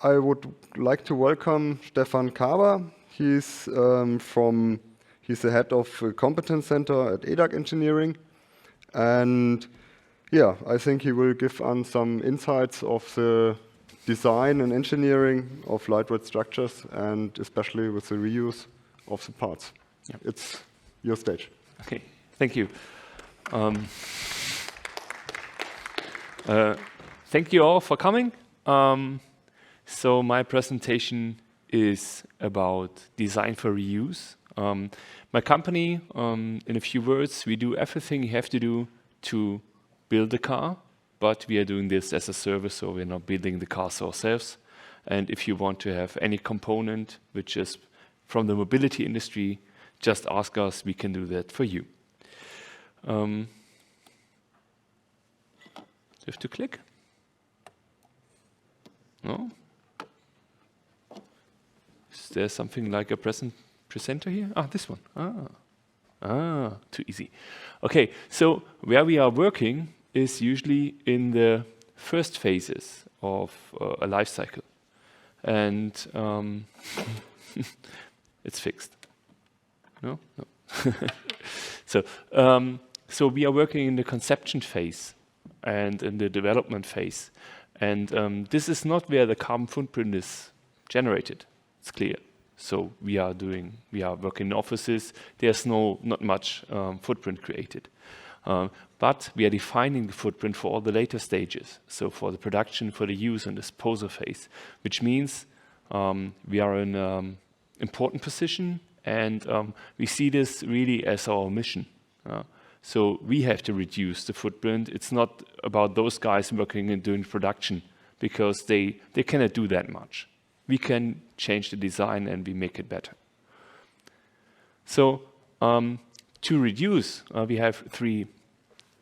I would like to welcome Stefan Caba. He's the head of Competence Center at EDAG Engineering. And yeah, I think he will give us some insights of the design and engineering of lightweight structures, and especially with the reuse of the parts. Yeah. It's your stage. Okay, thank you. Thank you all for coming. So my presentation is about design for reuse. My company, in a few words, we do everything you have to do to build a car, but we are doing this as a service, so we're not building the cars ourselves. And if you want to have any component which is from the mobility industry, just ask us, we can do that for you. You have to click? No? Is there something like a presenter here? Ah, this one. Too easy. Okay, so where we are working is usually in the first phases of a life cycle. And it's fixed. No? No. So we are working in the conception phase and in the development phase. And this is not where the carbon footprint is generated. It's clear. So we are working in offices. There's not much footprint created. But we are defining the footprint for all the later stages. So for the production, for the use and disposal phase, which means we are in an important position, and we see this really as our mission. So we have to reduce the footprint. It's not about those guys working and doing production, because they cannot do that much. We can change the design and we make it better. So to reduce, we have three,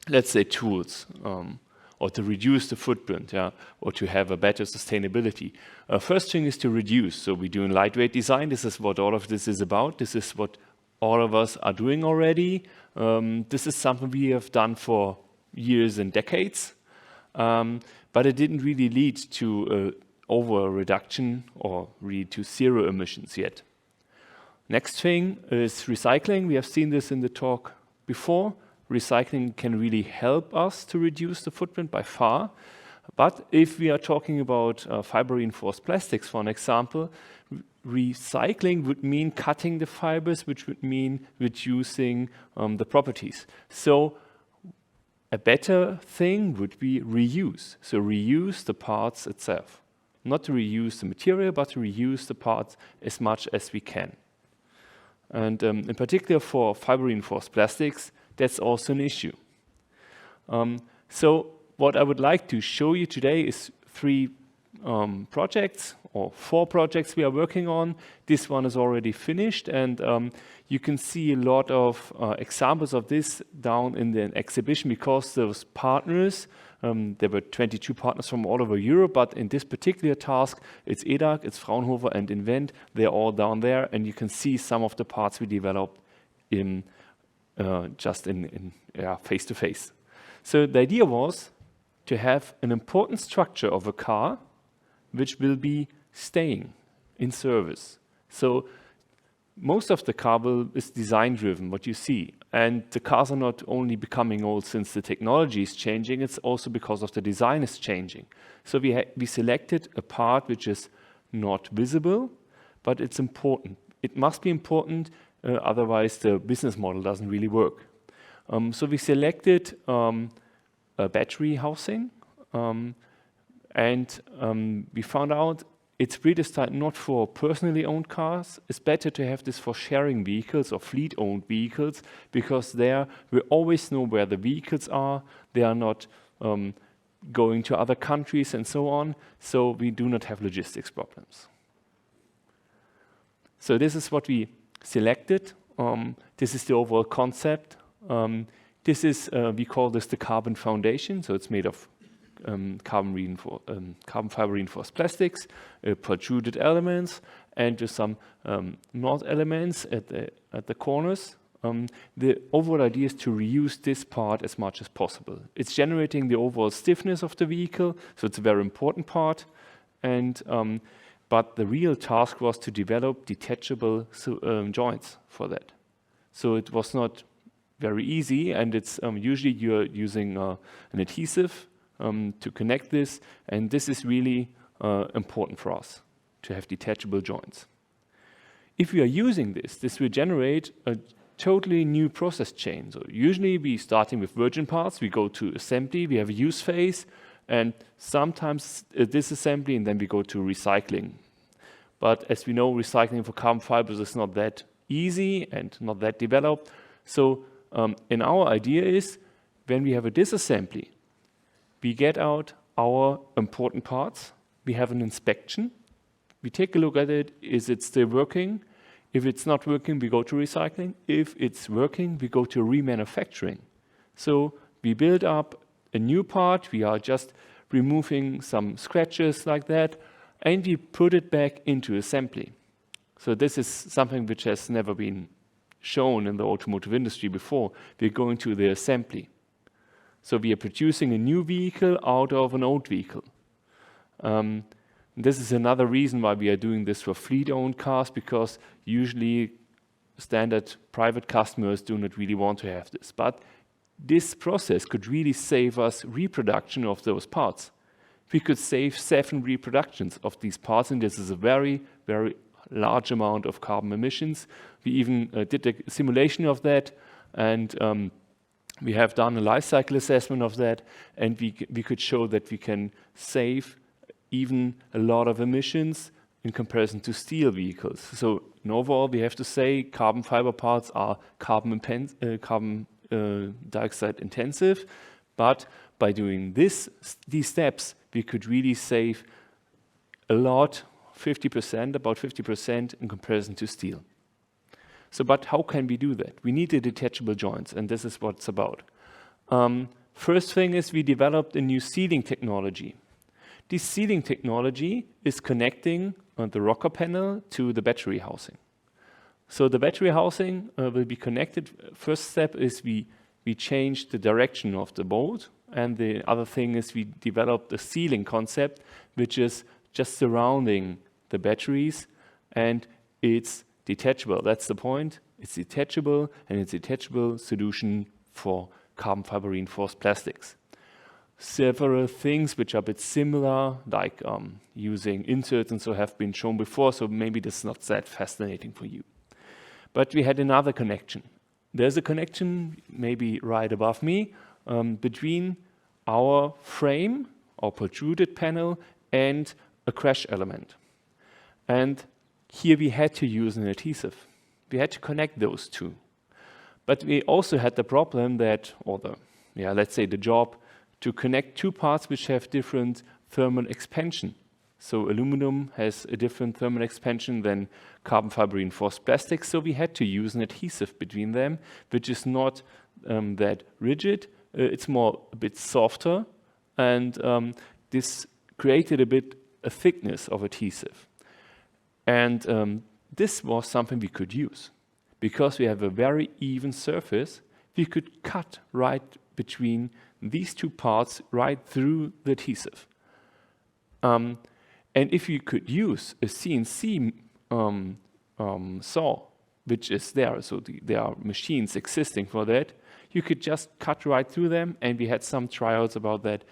let's say, tools, or to reduce the footprint, or to have a better sustainability. First thing is to reduce. So we do in lightweight design. This is what all of this is about. This is what all of us are doing already. This is something we have done for years and decades, but it didn't really lead to over reduction or really to zero emissions yet. Next thing is recycling. We have seen this in the talk before. Recycling can really help us to reduce the footprint by far. But if we are talking about fiber-reinforced plastics, for an example, recycling would mean cutting the fibers, which would mean reducing the properties. So a better thing would be reuse. So reuse the parts itself. Not to reuse the material, but to reuse the parts as much as we can. And in particular for fiber-reinforced plastics, that's also an issue. So what I would like to show you today is three projects, or 4 projects we are working on. This one is already finished, and you can see a lot of examples of this down in the exhibition, because those partners, there were 22 partners from all over Europe, but in this particular task, it's EDAG, it's Fraunhofer and Invent. They're all down there, and you can see some of the parts we developed in face to face. So the idea was to have an important structure of a car which will be staying in service. So most of the car is design driven, what you see. And the cars are not only becoming old since the technology is changing, it's also because of the design is changing. So we selected a part which is not visible, but it's important. It must be important, otherwise the business model doesn't really work. So we selected a battery housing, and we found out it's predestined not for personally owned cars. It's better to have this for sharing vehicles or fleet-owned vehicles, because there we always know where the vehicles are. They are not going to other countries and so on, so we do not have logistics problems. So this is what we selected. This is the overall concept. This is, we call this the carbon foundation, so it's made of carbon fiber reinforced plastics, protruded elements, and just some knot elements at the corners. The overall idea is to reuse this part as much as possible. It's generating the overall stiffness of the vehicle, so it's a very important part, and but the real task was to develop detachable joints for that. So it was not very easy, and it's usually you're using an adhesive to connect this, and this is really important for us to have detachable joints. If we are using this, this will generate a totally new process chain. So usually we starting with virgin parts, we go to assembly, we have a use phase, and sometimes disassembly, and then we go to recycling. But as we know, recycling for carbon fibers is not that easy and not that developed. So and our idea is, when we have a disassembly, we get out our important parts, we have an inspection, we take a look at it, is it still working? If it's not working, we go to recycling. If it's working, we go to remanufacturing. So we build up a new part, we are just removing some scratches like that, and we put it back into assembly. So this is something which has never been shown in the automotive industry before. We're going to the assembly. So we are producing a new vehicle out of an old vehicle. This is another reason why we are doing this for fleet-owned cars, because usually standard private customers do not really want to have this. But this process could really save us reproduction of those parts. We could save 7 reproductions of these parts, and this is a very, very large amount of carbon emissions. We even did a simulation of that, and we have done a life cycle assessment of that, and we could show that we can save even a lot of emissions in comparison to steel vehicles. So in overall, we have to say carbon fiber parts are carbon dioxide intensive, but by doing these steps, we could really save a lot, 50%, about 50% in comparison to steel. So, but how can we do that? We need the detachable joints, and this is what it's about. First thing is we developed a new sealing technology. This sealing technology is connecting the rocker panel to the battery housing. So the battery housing will be connected. First step is we change the direction of the bolt, and the other thing is we developed a sealing concept, which is just surrounding the batteries, and it's detachable. That's the point. It's detachable, and it's a detachable solution for carbon fiber reinforced plastics. Several things which are a bit similar, like using inserts and so, have been shown before, so maybe this is not that fascinating for you. But we had another connection. There's a connection, maybe right above me, between our frame, our protruded panel, and a crash element. And here we had to use an adhesive. We had to connect those two. But we also had the problem that, or let's say the job, to connect two parts which have different thermal expansion. So aluminum has a different thermal expansion than carbon fiber reinforced plastic, so we had to use an adhesive between them, which is not that rigid, it's more a bit softer, and this created a thickness of adhesive. And this was something we could use. Because we have a very even surface, we could cut right between these two parts right through the adhesive. And if you could use a CNC saw, which is there, so there are machines existing for that, you could just cut right through them, and we had some trials about that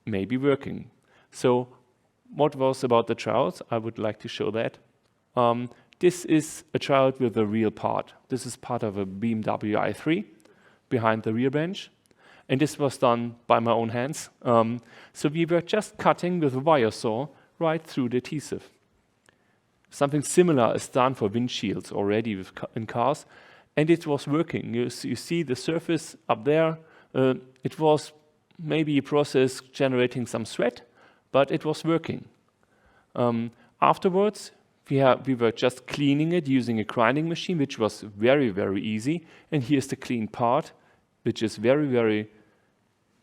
maybe working. So what was about the trials? I would like to show that. This is a trial with a real part. This is part of a BMW i3 behind the rear bench. And this was done by my own hands. So we were just cutting with a wire saw right through the adhesive. Something similar is done for windshields already in cars, and it was working. You see the surface up there. It was maybe a process generating some sweat, but it was working. Afterwards, we were just cleaning it using a grinding machine, which was very, very easy. And here's the clean part, which is very, very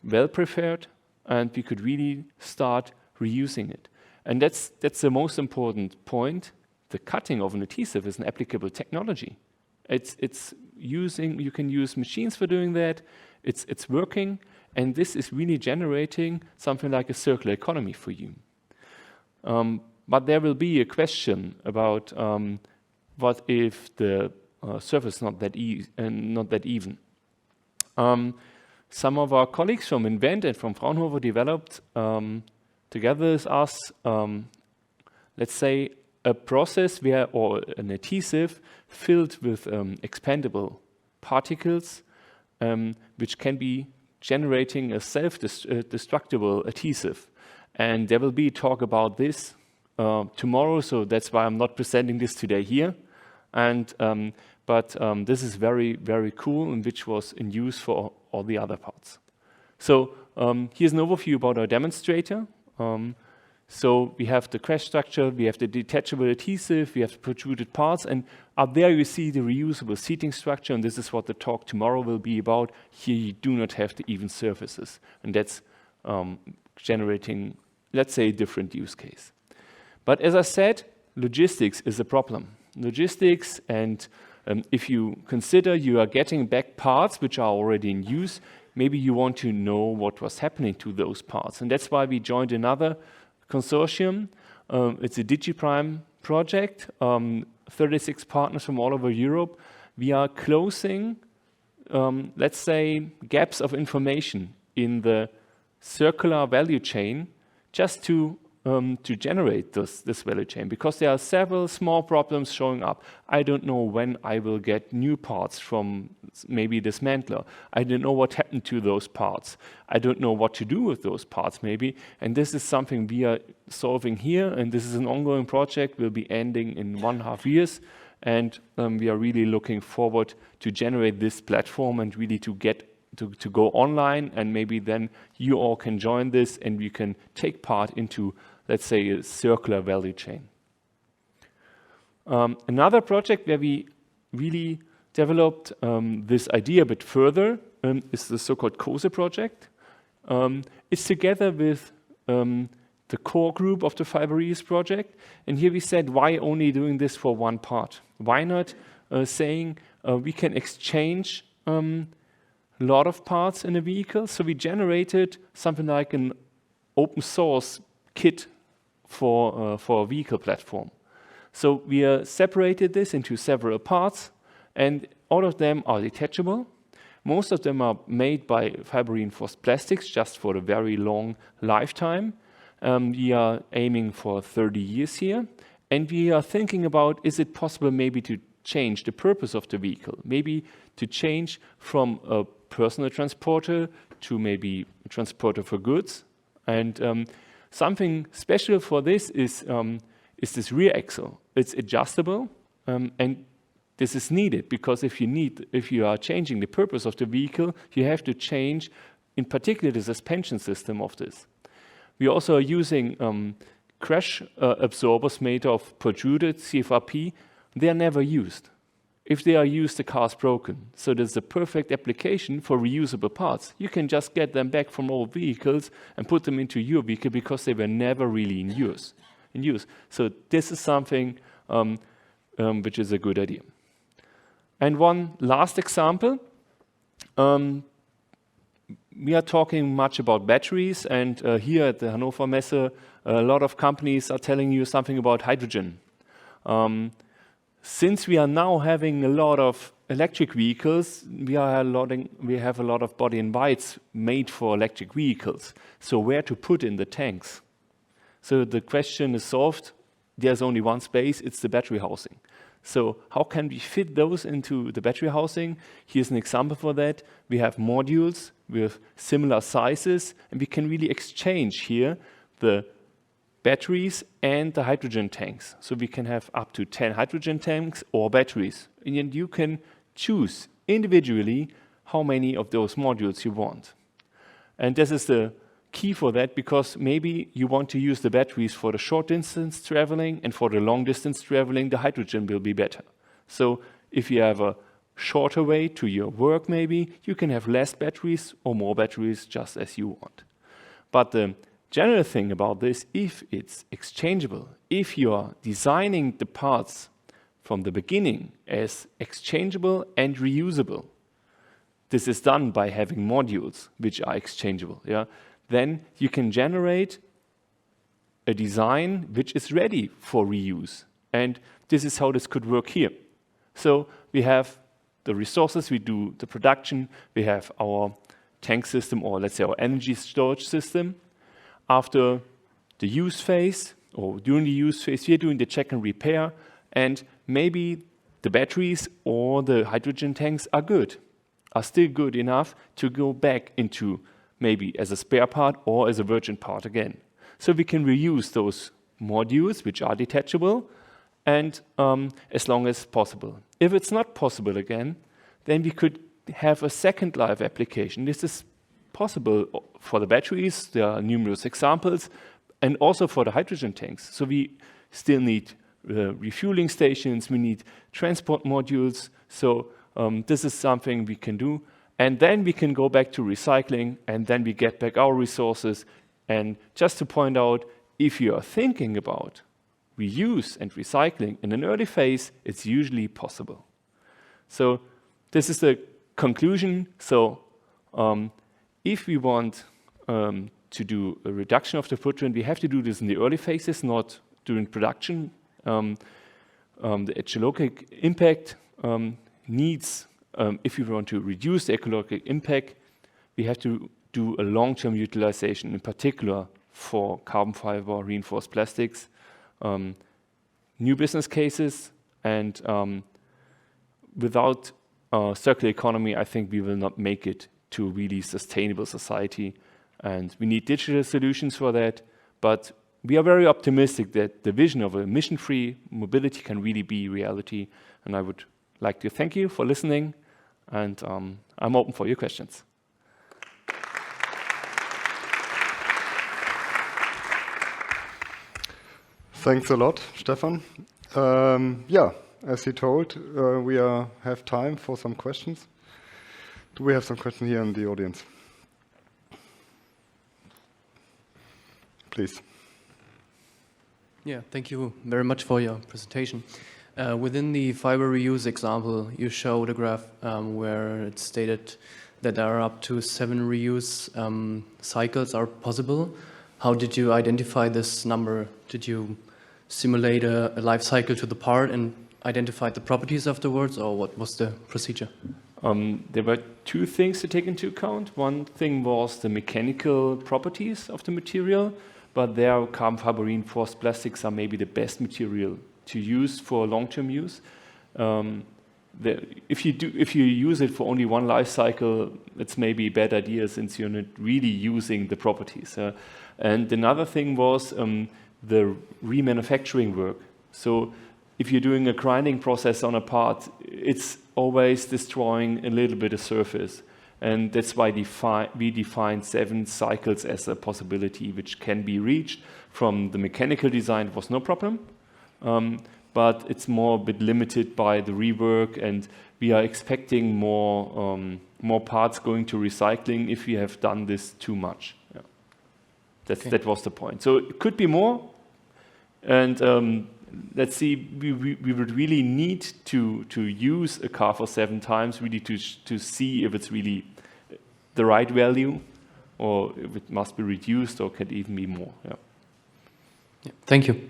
well prepared, and we could really start reusing it. And that's the most important point. The cutting of an adhesive is an applicable technology. It's using, you can use machines for doing that. It's working, and this is really generating something like a circular economy for you. But there will be a question about what if the surface is not that even. Some of our colleagues from Invent and from Fraunhofer developed together with us, let's say, a process or an adhesive filled with expandable particles, which can be generating a self-destructible adhesive. And there will be a talk about this tomorrow, so that's why I'm not presenting this today here. And but this is very, very cool, and which was in use for all the other parts. So here's an overview about our demonstrator. So we have the crash structure, we have the detachable adhesive, we have the protruded parts, and up there you see the reusable seating structure, and this is what the talk tomorrow will be about. Here you do not have the even surfaces, and that's generating, let's say, a different use case. But as I said, logistics is a problem. Logistics, and if you consider you are getting back parts which are already in use, maybe you want to know what was happening to those parts. And that's why we joined another consortium. It's a DigiPrime project, 36 partners from all over Europe. We are closing, let's say, gaps of information in the circular value chain just to generate this value chain, because there are several small problems showing up. I don't know when I will get new parts from maybe dismantler. I don't know what happened to those parts. I don't know what to do with those parts maybe. And this is something we are solving here, and this is an ongoing project, will be ending in 1.5 years. And we are really looking forward to generate this platform and really to get to go online, and maybe then you all can join this and we can take part into, let's say, a circular value chain. Another project where we really developed this idea a bit further is the so-called Coza project. It's together with the core group of the fiber reuse project, and here we said, why only doing this for one part? Why not saying we can exchange a lot of parts in a vehicle? So we generated something like an open source kit for a vehicle platform. So we separated this into several parts, and all of them are detachable. Most of them are made by fiber reinforced plastics just for a very long lifetime. We are aiming for 30 years here, and we are thinking about, is it possible maybe to change the purpose of the vehicle, maybe to change from a personal transporter to maybe a transporter for goods. And something special for this is this rear axle. It's adjustable, and this is needed because if you are changing the purpose of the vehicle, you have to change, in particular, the suspension system of this. We also are using crash absorbers made of protruded CFRP. They are never used. If they are used, the car is broken. So there's a perfect application for reusable parts. You can just get them back from old vehicles and put them into your vehicle because they were never really in use. So this is something which is a good idea. And one last example. We are talking much about batteries, and here at the Hannover Messe, a lot of companies are telling you something about hydrogen. Since we are now having a lot of electric vehicles, we have a lot of body in whites made for electric vehicles. So where to put in the tanks? So the question is solved. There's only one space, it's the battery housing. So how can we fit those into the battery housing? Here's an example for that. We have modules with similar sizes, and we can really exchange here the batteries and the hydrogen tanks. So we can have up to 10 hydrogen tanks or batteries. And you can choose individually how many of those modules you want. And this is the key for that, because maybe you want to use the batteries for the short distance traveling, and for the long distance traveling, the hydrogen will be better. So if you have a shorter way to your work, maybe you can have less batteries or more batteries, just as you want. But the general thing about this, if it's exchangeable, if you are designing the parts from the beginning as exchangeable and reusable, this is done by having modules which are exchangeable, then you can generate a design which is ready for reuse. And this is how this could work here. So we have the resources, we do the production, we have our tank system, or let's say our energy storage system. After the use phase, or during the use phase, we are doing the check and repair, and maybe the batteries or the hydrogen tanks are good, are still good enough to go back into maybe as a spare part or as a virgin part again. So we can reuse those modules which are detachable, and as long as possible. If it's not possible again, then we could have a second life application. This is possible for the batteries. There are numerous examples, and also for the hydrogen tanks. So we still need refueling stations, we need transport modules. So this is something we can do. And then we can go back to recycling, and then we get back our resources. And just to point out, if you are thinking about reuse and recycling in an early phase, it's usually possible. So this is the conclusion. So if we want to do a reduction of the footprint, we have to do this in the early phases, not during production. The ecologic impact needs, if we want to reduce the ecologic impact, we have to do a long-term utilization, in particular for carbon fiber reinforced plastics, new business cases, and without circular economy, I think we will not make it to a really sustainable society. And we need digital solutions for that, but we are very optimistic that the vision of a emission-free mobility can really be reality. And I would like to thank you for listening, and I'm open for your questions. Thanks a lot, Stefan. Yeah, as he told, we have time for some questions. Do we have some questions here in the audience? Please. Yeah, thank you very much for your presentation. Within the fiber reuse example, you showed a graph where it stated that there are up to 7 reuse cycles are possible. How did you identify this number? Did you simulate a life cycle to the part and identify the properties afterwards, or what was the procedure? There were 2 things to take into account. One thing was the mechanical properties of the material, but there carbon fiber reinforced plastics are maybe the best material to use for long-term use. If you use it for only one life cycle, it's maybe a bad idea since you're not really using the properties. And another thing was the remanufacturing work. So if you're doing a grinding process on a part, it's always destroying a little bit of surface. And that's why we define 7 cycles as a possibility which can be reached. From the mechanical design, it was no problem. But it's more a bit limited by the rework, and we are expecting more parts going to recycling if we have done this too much. Yeah. That was the point. So it could be more, and let's see. We would really need to use a car for 7 times, really to see if it's really the right value, or if it must be reduced, or can even be more. Yeah. Yeah. Thank you.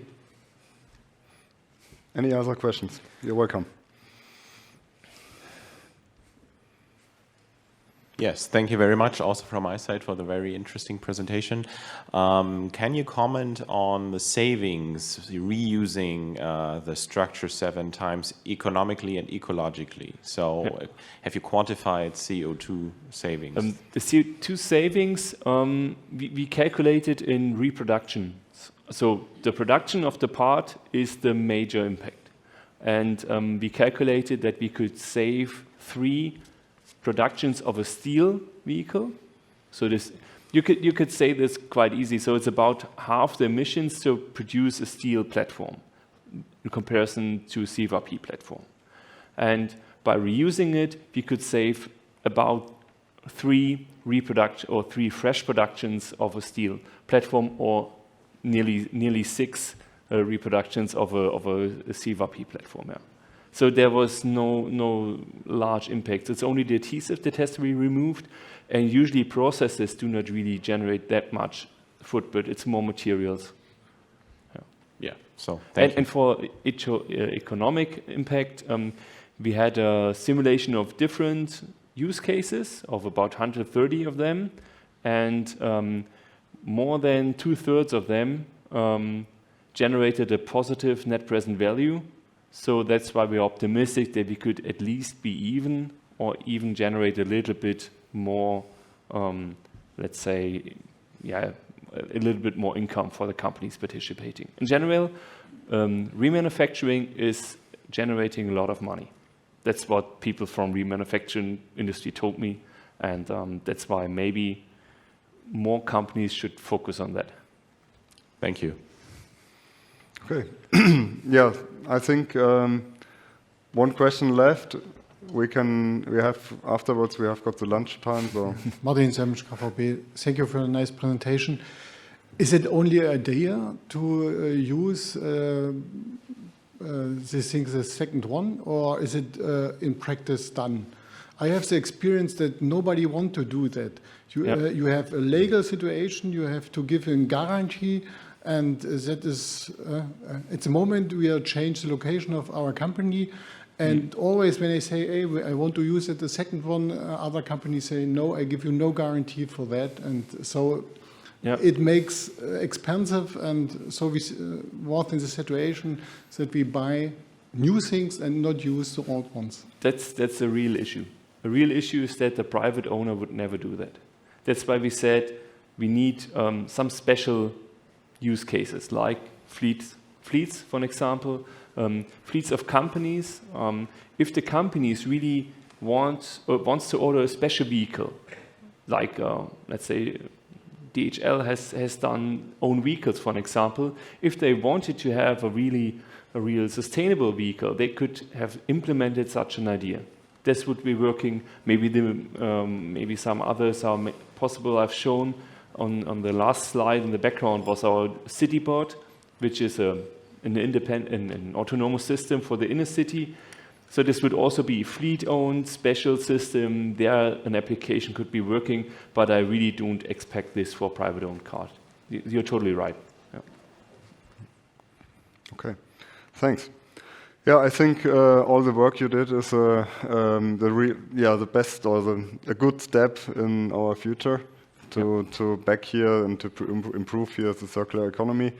Any other questions? You're welcome. Yes, thank you very much also from my side for the very interesting presentation. Can you comment on the savings reusing the structure 7 times economically and ecologically? So yeah. Have you quantified CO2 savings? The CO2 savings, we calculated in reproduction. So the production of the part is the major impact. And we calculated that we could save 3 productions of a steel vehicle. So this, you could say this quite easy. So it's about half the emissions to produce a steel platform in comparison to a CFRP platform. And by reusing it, we could save about 3 fresh productions of a steel platform, or nearly 6 reproductions of a CFRP platform. Yeah. So there was no large impact. It's only the adhesive that has to be removed, and usually processes do not really generate that much footprint. It's more materials. Yeah. So thank you. And for economic impact, we had a simulation of different use cases of about 130 of them, and more than 2/3 of them generated a positive net present value. So that's why we're optimistic that we could at least be even, or even generate a little bit more, let's say, a little bit more income for the companies participating. In general, remanufacturing is generating a lot of money. That's what people from remanufacturing industry told me, and that's why maybe more companies should focus on that. Thank you. Okay. Yeah, I think one question left. Afterwards we have got the lunch time. So Martin Semsch, KVB. Thank you for a nice presentation. Is it only an idea to use this thing, the second one, or is it in practice done? I have the experience that nobody wants to do that. You have a legal situation, you have to give a guarantee, and that is, at the moment we are change the location of our company, and always when I say, hey, I want to use it, the second one, other companies say, no, I give you no guarantee for that, and so it makes expensive, and so we was in the situation that we buy new things and not use the old ones. That's a real issue. A real issue is that the private owner would never do that. That's why we said we need some special use cases, like fleets, for an example, fleets of companies. If the companies really wants to order a special vehicle, like let's say DHL has done own vehicles, for an example. If they wanted to have a real sustainable vehicle, they could have implemented such an idea. This would be working. Maybe some others are possible. I've shown on the last slide in the background was our city board, which is an autonomous system for the inner city. So this would also be a fleet-owned special system. There an application could be working, but I really don't expect this for private-owned cars. You're totally right. Yeah. Okay, thanks. Yeah, I think all the work you did is the best or a good step in our future to back here and to improve here the circular economy.